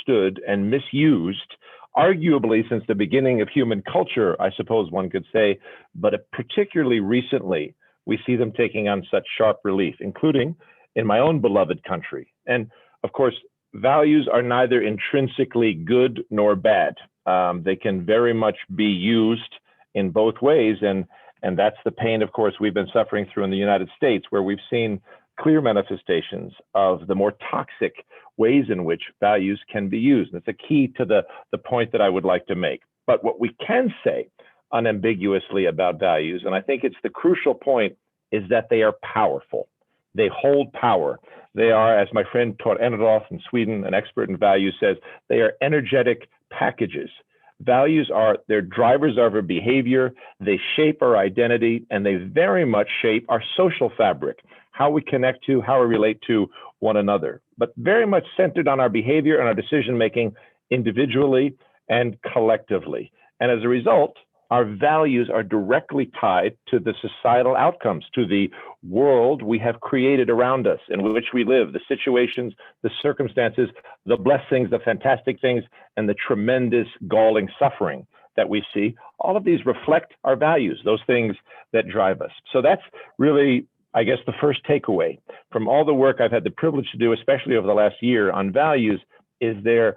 misunderstood and misused, arguably since the beginning of human culture, I suppose one could say, but particularly recently, we see them taking on such sharp relief, including in my own beloved country. And of course, values are neither intrinsically good nor bad. They can very much be used in both ways. And that's the pain, of course, we've been suffering through in the United States, where we've seen clear manifestations of the more toxic ways in which values can be used. And it's a key to the point that I would like to make. But what we can say unambiguously about values, and I think it's the crucial point, is that they are powerful. They hold power. They are, as my friend Tor Eneroth in Sweden, an expert in values, says, they are energetic packages. Values are, they're drivers of our behavior, they shape our identity, and they very much shape our social fabric, how we connect to, how we relate to one another, but very much centered on our behavior and our decision-making individually and collectively. And as a result, our values are directly tied to the societal outcomes, to the world we have created around us, in which we live, the situations, the circumstances, the blessings, the fantastic things, and the tremendous galling suffering that we see. All of these reflect our values, those things that drive us. So that's really, I guess, the first takeaway from all the work I've had the privilege to do, especially over the last year on values, is their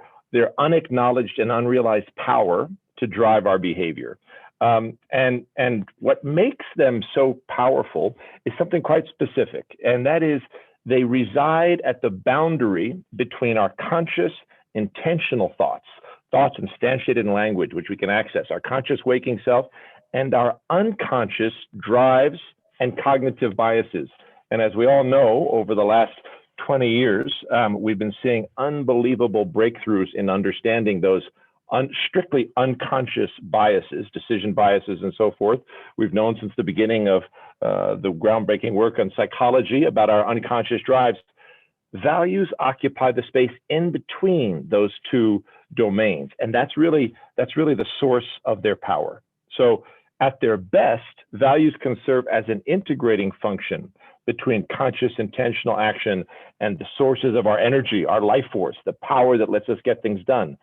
unacknowledged and unrealized power to drive our behavior. And what makes them so powerful is something quite specific, and that is they reside at the boundary between our conscious, intentional thoughts instantiated in language, which we can access, our conscious waking self, and our unconscious drives and cognitive biases. And as we all know, over the last 20 years, we've been seeing unbelievable breakthroughs in understanding those strictly unconscious biases, decision biases, and so forth. We've known since the beginning of the groundbreaking work on psychology about our unconscious drives. Values occupy the space in between those two domains, and that's really the source of their power. So at their best, values can serve as an integrating function between conscious, intentional action and the sources of our energy, our life force, the power that lets us get things done.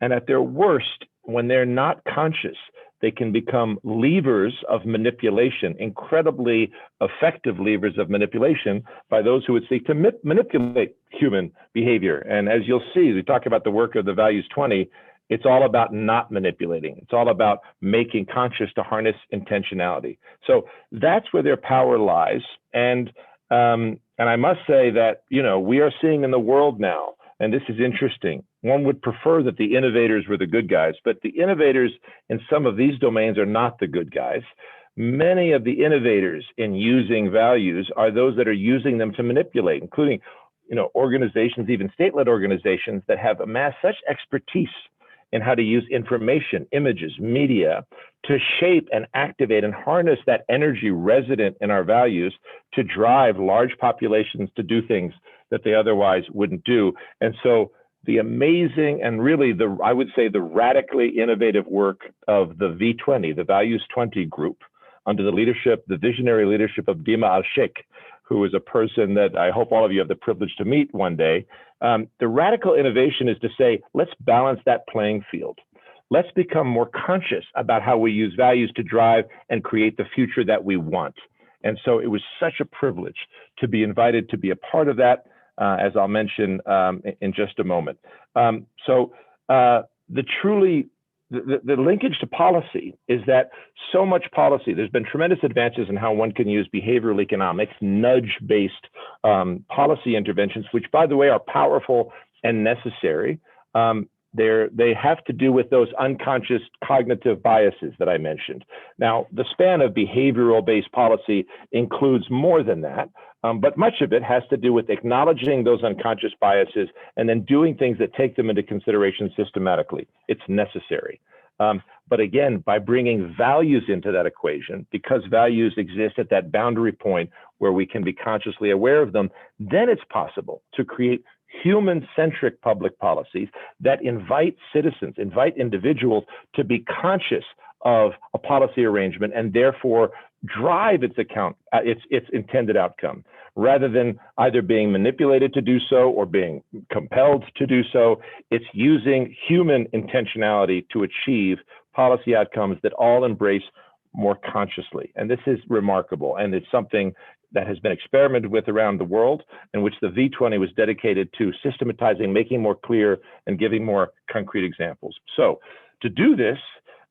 And at their worst, when they're not conscious, they can become levers of manipulation, incredibly effective levers of manipulation by those who would seek to manipulate human behavior. And as you'll see, we talk about the work of the Values 20, it's all about not manipulating. It's all about making conscious to harness intentionality. So that's where their power lies. And I must say that, we are seeing in the world now, and this is interesting, one would prefer that the innovators were the good guys, but the innovators in some of these domains are not the good guys. Many of the innovators in using values are those that are using them to manipulate, including, organizations, even state-led organizations that have amassed such expertise in how to use information, images, media to shape and activate and harness that energy resident in our values to drive large populations to do things that they otherwise wouldn't do. And so the amazing and really I would say the radically innovative work of the V20, the Values 20 group, under the visionary leadership of Dima Al-Sheikh, who is a person that I hope all of you have the privilege to meet one day. The radical innovation is to say, let's balance that playing field. Let's become more conscious about how we use values to drive and create the future that we want. And so it was such a privilege to be invited to be a part of that, as I'll mention in just a moment. The linkage to policy is that so much policy, there's been tremendous advances in how one can use behavioral economics, nudge-based policy interventions, which, by the way, are powerful and necessary. They have to do with those unconscious cognitive biases that I mentioned. Now, the span of behavioral-based policy includes more than that, but much of it has to do with acknowledging those unconscious biases and then doing things that take them into consideration systematically. It's necessary. But again, by bringing values into that equation, because values exist at that boundary point where we can be consciously aware of them, then it's possible to create human-centric public policies that invite citizens, invite individuals to be conscious of a policy arrangement and therefore drive its intended outcome, rather than either being manipulated to do so or being compelled to do so. It's using human intentionality to achieve policy outcomes that all embrace more consciously. And this is remarkable, and it's something that has been experimented with around the world, in which the V20 was dedicated to systematizing, making more clear, and giving more concrete examples. So to do this,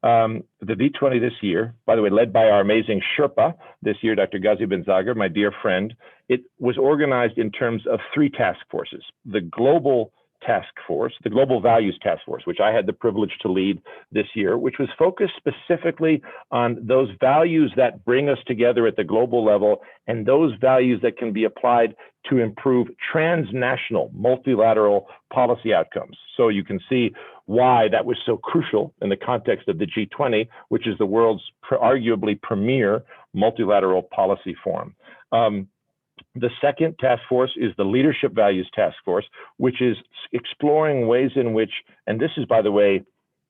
the V20 this year, by the way, led by our amazing Sherpa this year, Dr. Ghazi Benzager, my dear friend, it was organized in terms of 3 task forces: the Global Task Force, the Global Values Task Force, which I had the privilege to lead this year, which was focused specifically on those values that bring us together at the global level, and those values that can be applied to improve transnational, multilateral policy outcomes. So you can see why that was so crucial in the context of the G20, which is the world's arguably premier multilateral policy forum. The second task force is the Leadership Values Task Force, which is exploring ways in which, and this is, by the way,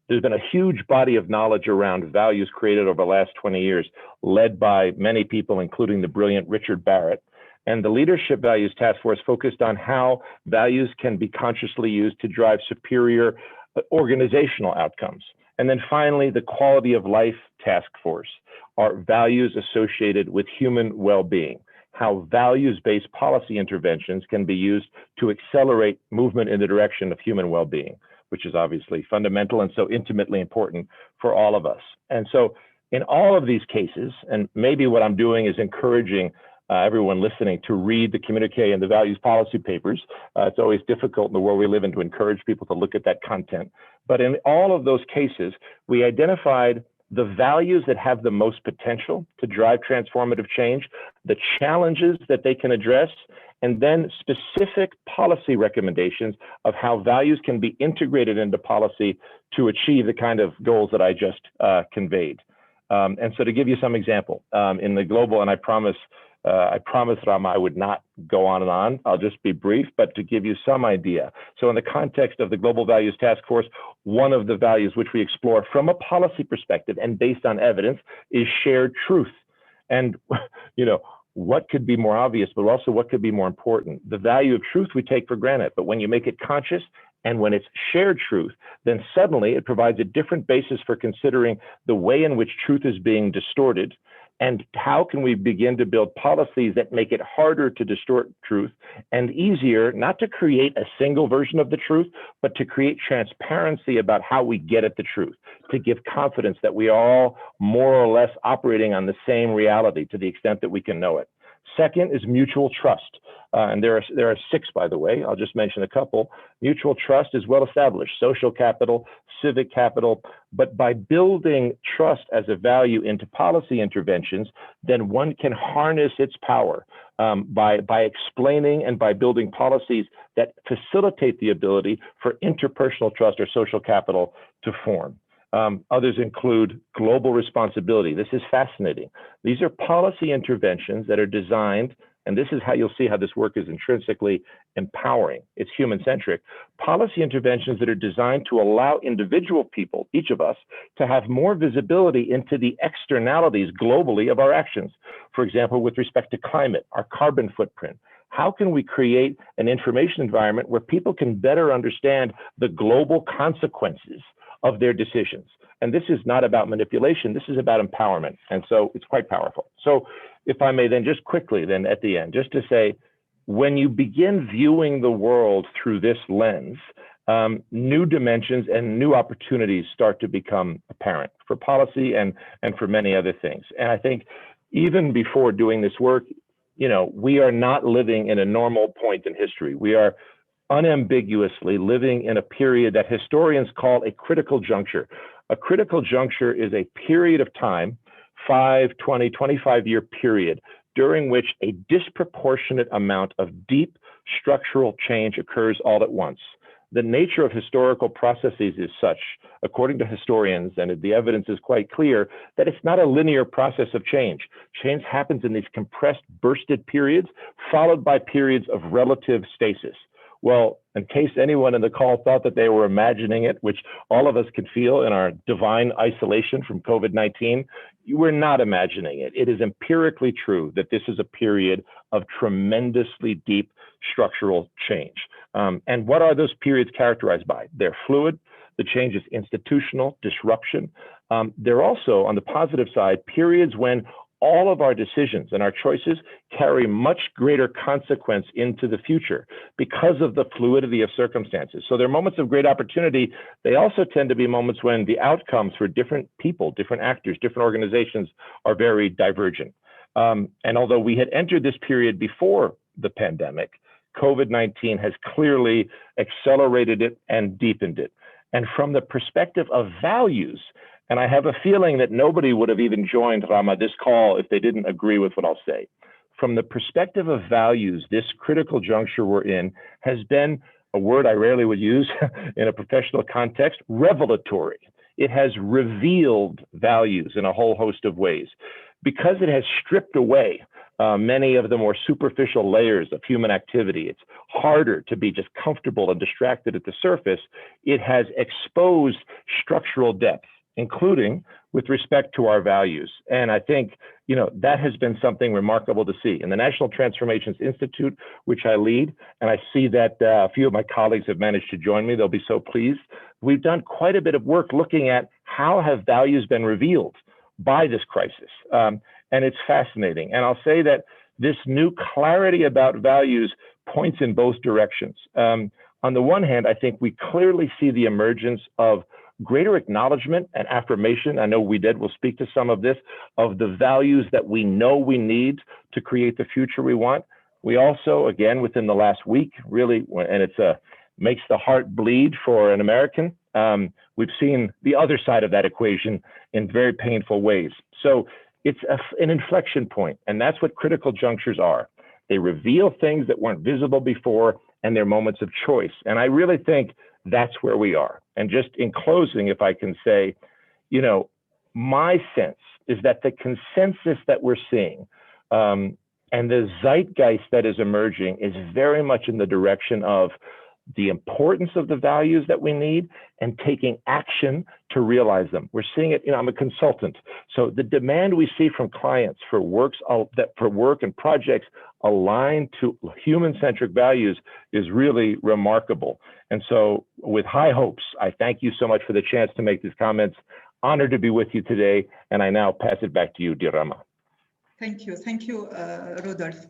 there's been a huge body of knowledge around values created over the last 20 years, led by many people, including the brilliant Richard Barrett. And the Leadership Values Task Force focused on how values can be consciously used to drive superior organizational outcomes. And then finally, the Quality of Life Task Force are values associated with human well-being, how values-based policy interventions can be used to accelerate movement in the direction of human well-being, which is obviously fundamental and so intimately important for all of us. And so in all of these cases, and maybe what I'm doing is encouraging everyone listening to read the communique and the values policy papers. It's always difficult in the world we live in to encourage people to look at that content. But in all of those cases, we identified the values that have the most potential to drive transformative change, the challenges that they can address, and then specific policy recommendations of how values can be integrated into policy to achieve the kind of goals that I just conveyed. And so to give you some example, in the global, and I promised Rama I would not go on and on. I'll just be brief, but to give you some idea. So in the context of the Global Values Task Force, one of the values which we explore from a policy perspective and based on evidence is shared truth. And, what could be more obvious, but also what could be more important? The value of truth we take for granted, but when you make it conscious and when it's shared truth, then suddenly it provides a different basis for considering the way in which truth is being distorted. And how can we begin to build policies that make it harder to distort truth and easier not to create a single version of the truth, but to create transparency about how we get at the truth, to give confidence that we are all more or less operating on the same reality to the extent that we can know it. Second is mutual trust. And there are 6, by the way. I'll just mention a couple. Mutual trust is well established: social capital, civic capital. But by building trust as a value into policy interventions, then one can harness its power by explaining and by building policies that facilitate the ability for interpersonal trust or social capital to form. Others include global responsibility. This is fascinating. These are policy interventions that are designed, and this is how you'll see how this work is intrinsically empowering. It's human-centric. Policy interventions that are designed to allow individual people, each of us, to have more visibility into the externalities globally of our actions. For example, with respect to climate, our carbon footprint. How can we create an information environment where people can better understand the global consequences of their decisions? And this is not about manipulation, this is about empowerment. And so it's quite powerful. So if I may then just quickly then at the end, just to say, when you begin viewing the world through this lens, new dimensions and new opportunities start to become apparent for policy and for many other things. And I think even before doing this work, we are not living in a normal point in history. We are unambiguously living in a period that historians call a critical juncture. A critical juncture is a period of time, 5, 20, 25-year period, during which a disproportionate amount of deep structural change occurs all at once. The nature of historical processes is such, according to historians, and the evidence is quite clear, that it's not a linear process of change. Change happens in these compressed, bursted periods, followed by periods of relative stasis. Well, in case anyone in the call thought that they were imagining it, which all of us could feel in our divine isolation from COVID-19, we're not imagining it. It is empirically true that this is a period of tremendously deep structural change. And what are those periods characterized by? They're fluid. The change is institutional disruption. They're also, on the positive side, periods when all of our decisions and our choices carry much greater consequence into the future because of the fluidity of circumstances. So they're moments of great opportunity. They also tend to be moments when the outcomes for different people, different actors, different organizations are very divergent. And although we had entered this period before the pandemic, COVID-19 has clearly accelerated it and deepened it. And from the perspective of values, and I have a feeling that nobody would have even joined, Rama, this call if they didn't agree with what I'll say. From the perspective of values, this critical juncture we're in has been a word I rarely would use in a professional context, revelatory. It has revealed values in a whole host of ways because it has stripped away many of the more superficial layers of human activity. It's harder to be just comfortable and distracted at the surface. It has exposed structural depth, including with respect to our values. And I think, that has been something remarkable to see. In the National Transformations Institute, which I lead, and I see that a few of my colleagues have managed to join me, they'll be so pleased. We've done quite a bit of work looking at how have values been revealed by this crisis. And it's fascinating. And I'll say that this new clarity about values points in both directions. On the one hand, I think we clearly see the emergence of greater acknowledgement and affirmation. I know will speak to some of this, of the values that we know we need to create the future we want. We also, again, within the last week, really, and it's makes the heart bleed for an American, we've seen the other side of that equation in very painful ways. So it's an inflection point, and that's what critical junctures are. They reveal things that weren't visible before, and they're moments of choice. And I really think that's where we are. And just in closing, if I can say, my sense is that the consensus that we're seeing and the zeitgeist that is emerging is very much in the direction of the importance of the values that we need and taking action to realize them. We're seeing it, I'm a consultant. So the demand we see from clients for work and projects aligned to human-centric values is really remarkable. And so with high hopes, I thank you so much for the chance to make these comments. Honored to be with you today. And I now pass it back to you, dear Rama. Thank you, Rudolph.